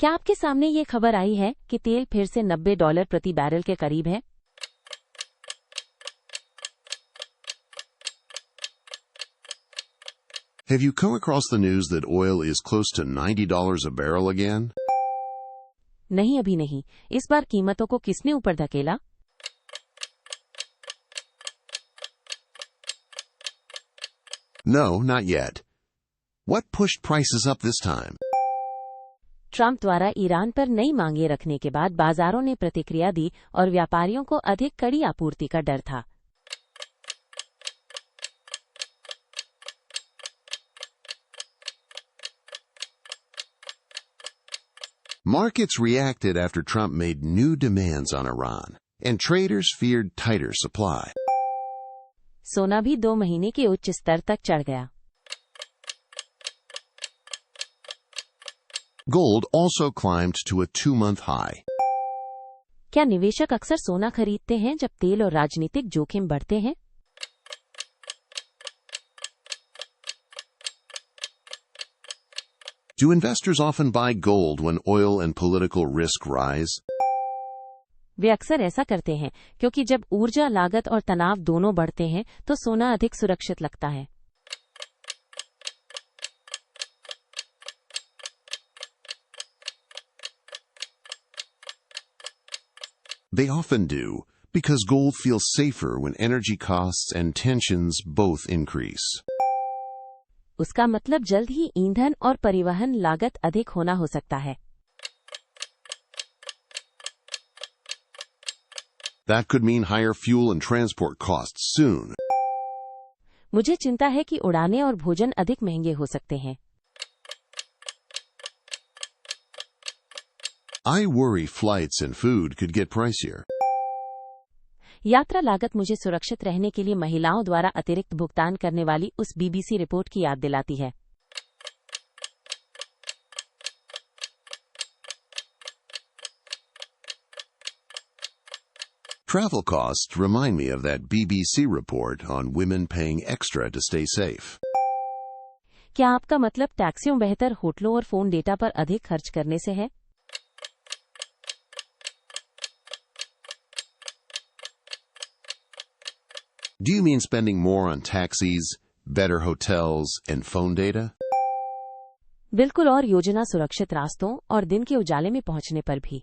क्या आपके सामने ये खबर आई है कि तेल फिर से $90 प्रति बैरल के करीब है? Have you come across the news that oil is close to $90 a barrel again? नहीं, अभी नहीं। इस बार कीमतों को किसने ऊपर धकेला? No, not yet. What pushed prices up this time? Trump द्वारा ईरान पर नई मांगें रखने के बाद बाजारों ने प्रतिक्रिया दी और व्यापारियों को अधिक कड़ी आपूर्ति का डर था। Markets reacted after Trump made new demands on Iran, and traders feared tighter supply. सोना भी 2 महीने के उच्च स्तर तक चढ़ गया। Gold also climbed to a 2-month high. क्या निवेशक अक्सर सोना खरीदते हैं जब तेल और राजनीतिक जोखिम बढ़ते हैं? Do investors often buy gold when oil and political risk rise? वे अक्सर ऐसा करते हैं क्योंकि जब ऊर्जा लागत और तनाव दोनों बढ़ते हैं तो सोना अधिक सुरक्षित लगता है। They often do, because gold feels safer when energy costs and tensions both increase. उसका मतलब जल्द ही ईंधन और परिवहन लागत अधिक होना हो सकता है। That could mean higher fuel and transport costs soon. मुझे चिंता है कि उड़ानें और भोजन अधिक महंगे हो सकते हैं। I worry flights and food could get pricier. यात्रा लागत मुझे सुरक्षित रहने के लिए महिलाओं द्वारा अतिरिक्त भुगतान करने वाली उस बीबीसी रिपोर्ट की याद दिलाती है। Travel costs remind me of that BBC report on women paying extra to stay safe. क्या आपका मतलब टैक्सियों, बेहतर होटलों और फोन डेटा पर अधिक खर्च करने से है? Do you mean spending more on taxis, better hotels, and phone data? बिल्कुल, और योजना सुरक्षित रास्तों और दिन के उजाले में पहुंचने पर भी।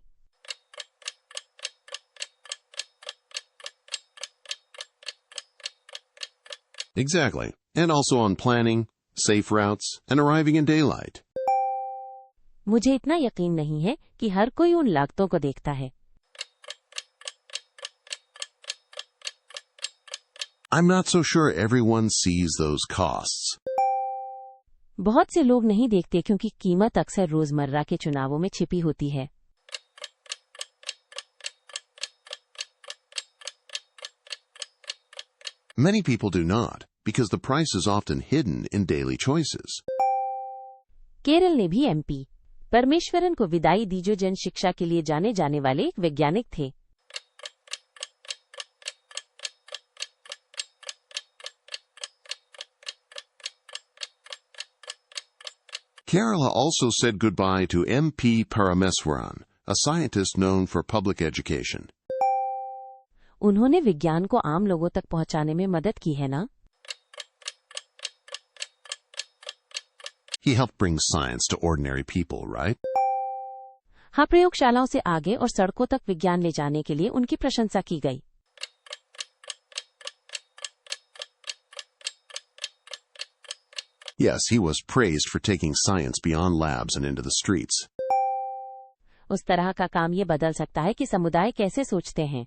Exactly. And also on planning, safe routes, and arriving in daylight. मुझे इतना यकीन नहीं है कि हर कोई उन लागतों को देखता है। I'm not so sure everyone sees those costs. बहुत से लोग नहीं देखते क्योंकि कीमत अक्सर रोजमर्रा के चुनावों में छिपी होती है। Many people do not, because the price is often hidden in daily choices. Kerala ने भी एमपी परमेश्वरन को विदाई दी, जो जन शिक्षा के लिए जाने जाने वाले एक वैज्ञानिक थे। Kerala also said goodbye to MP Parameswaran, a scientist known for public education. उन्होंने विज्ञान को आम लोगों तक पहुंचाने में मदद की है ना? He helped bring science to ordinary people, right? हाँ, प्रयोगशालाओं से आगे और सड़कों तक विज्ञान ले जाने के लिए उनकी प्रशंसा की गई। Yes, he was praised for taking science beyond labs and into the streets. उस तरह का काम ये बदल सकता है कि समुदाय कैसे सोचते हैं।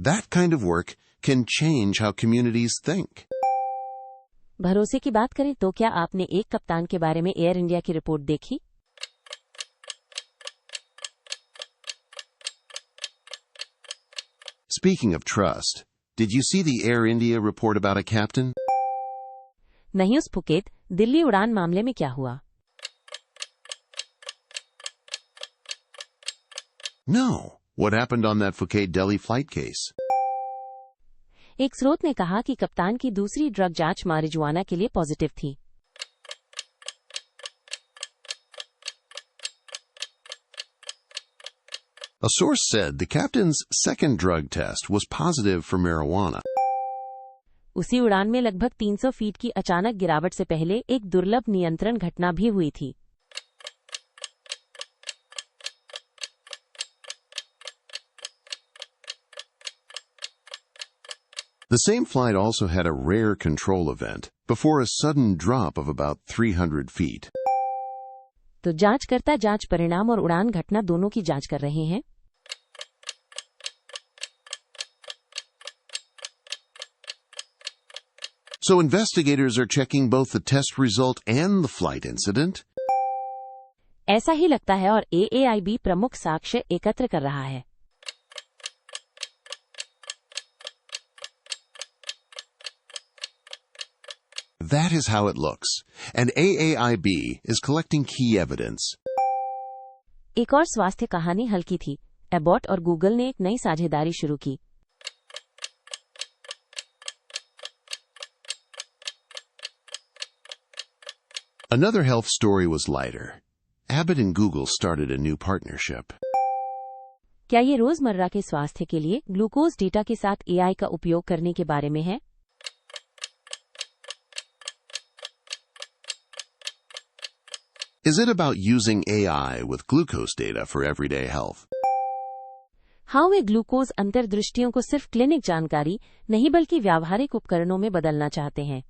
That kind of work can change how communities think. भरोसे की बात करें तो क्या आपने एक कप्तान के बारे में एयर इंडिया की रिपोर्ट देखी? Speaking of trust, did you see the Air India report about a captain? नहीं, उस फुकेत दिल्ली उड़ान मामले में क्या हुआ? No. What happened on that Phuket Delhi flight case? एक स्रोत ने कहा कि कप्तान की दूसरी ड्रग जांच मारिजुआना के लिए पॉजिटिव थी। A source said the captain's second drug test was positive for marijuana. उसी उड़ान में लगभग 300 फीट की अचानक गिरावट से पहले एक दुर्लभ नियंत्रण घटना भी हुई थी। The same flight also had a rare control event before a sudden drop of about 300 feet. तो जांचकर्ता जांच परिणाम और उड़ान घटना दोनों की जांच कर रहे हैं। So investigators are checking both the test result and the flight incident. ऐसा ही लगता है और AAIB प्रमुख साक्ष्य एकत्र कर रहा है। That is how it looks, and AAIB is collecting key evidence. एक और स्वास्थ्य कहानी हल्की थी। एबॉट और गूगल ने एक नई साझेदारी शुरू की। Another health story was lighter. Abbott and Google started a new partnership. क्या ये रोजमर्रा के स्वास्थ्य के लिए ग्लूकोज डेटा के साथ AI का उपयोग करने के बारे में है? Is it about using AI with glucose data for everyday health? हाँ, वे ग्लूकोज अंतर्दृष्टियों को सिर्फ क्लिनिक जानकारी नहीं बल्कि व्यावहारिक उपकरणों में बदलना चाहते हैं।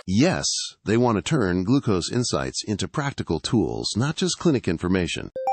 Yes, they want to turn glucose insights into practical tools, not just clinic information.